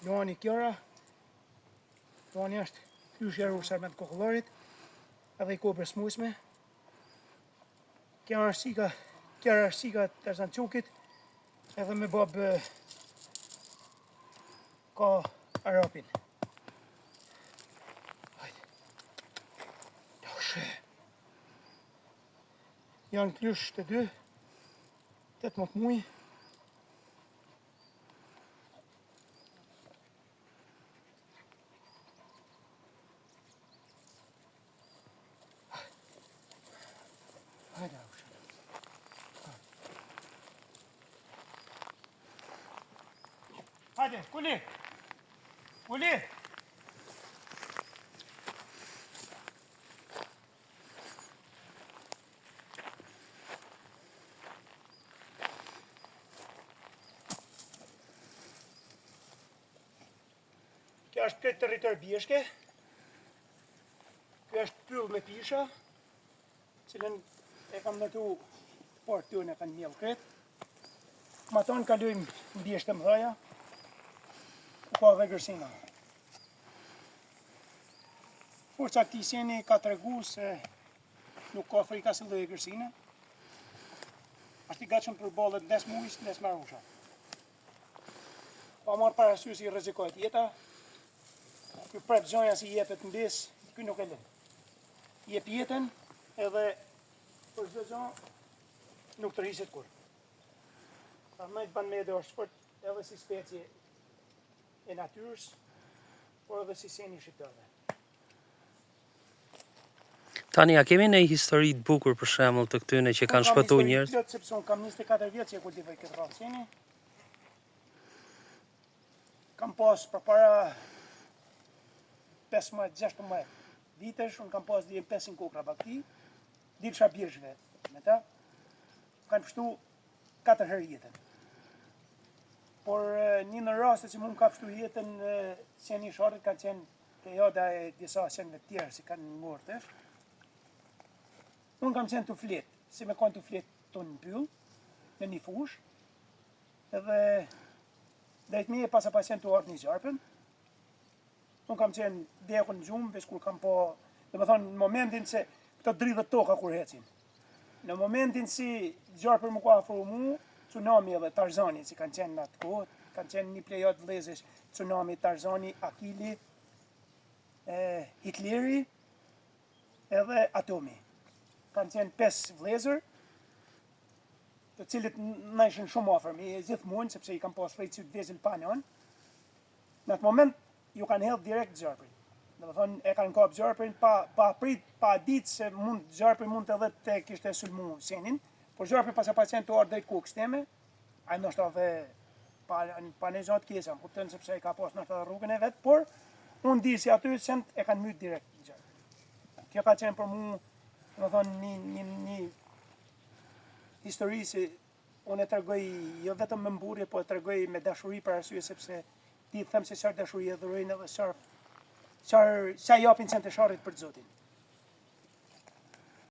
Luani Kjara. Luani është plyshja e Sarmet Kokollorit, edhe i kobrës smujshme. Kjara është sika Tarzan Çukit, edhe me bab ka Arapin. Hajde. Janë klysh të dy, 18 muaj. Hajde, hajde, Kuli! Kuli! Kjo është këtë territor bjeshke. Kjo është pyll me pisha, cilën e kam nëtu por të në kanë mjellë kretë. Ma tonë kalujmë në bjeshtë të mëdhaja, ku ka dhe gërsina. Forca këti seni ka të regu se nuk ka frika se dhe gërsina. Ashtë i gatshëm për bollet les mujës, les marusha. Pa marë parasysh i rrezikojt jeta, kjo prep zonja si jepet në bis, kjo nuk e lën. Jep jetën edhe për çdo zonë nuk tërhiqet kur. Sarmejt ban me edhe është sport edhe si specie e natyrës, por edhe si seni shqiptarëve. Tani, a kemi një histori të bukur për shembull të këtyne që kanë shpëtuar njerëz? Sepse unë kam 24 vjet që e kultivoj këtë rrallë seni. Kam pas përpara 15-16 vitesh, unë kam pas dhe 500 kokra bakti, dilësha bjeshve me ta, kanë pështu 4 herë jetën. Por një në rastet që mu më ka pështu jetën, seni i sharrit kanë qenë perioda e disa senve tjerë si kanë ngortesh. Unë kam qenë të fletë, si me kanë të fletë të në pyll, në një fush, edhe drejt me e pas qenë të ardhë një gjarpen. Unë kam qenë dekun në gjumë, veç kur kam po, dhe me thonë, në momentin se këto dridhët toka kur hecin. Në momentin si gjarpër më ka afru mu, Tsunami edhe Tarzani, si kanë qenë në atë kohë, kanë qenë një plejot vlezesh, Tsunami, Tarzani, Akili, Hitleri, edhe Atomi. Kanë qenë 5 vlezër, të cilët në ishin shumë ofër, me gjithë mund, sepse i kam pas frejtë të vezil panon. Në atë moment, ju kanë hedhë direkt gjarprin. Dhe më thonë, e kanë kapë gjarprin, pa ditë se gjarprin mund të edhe të kishte sulmu senin, por gjarprin pas qenë të ardhë dhejtë kokës teme, a i nështë dhe pa në gjatë kesa, më kuptën sepse i ka pas nështë dhe rrugën e vetë, por unë di si aty se e kanë mytë direkt gjarprin. Kjo ka qenë për mu, dhe më thonë, një histori si unë e tërgoj jo vetëm me mburje, po e tërgoj me dashuri për arsye sepse ti them se çfarë dashuri e dhurojnë edhe çfarë japin qenë të sharrit për Zotin.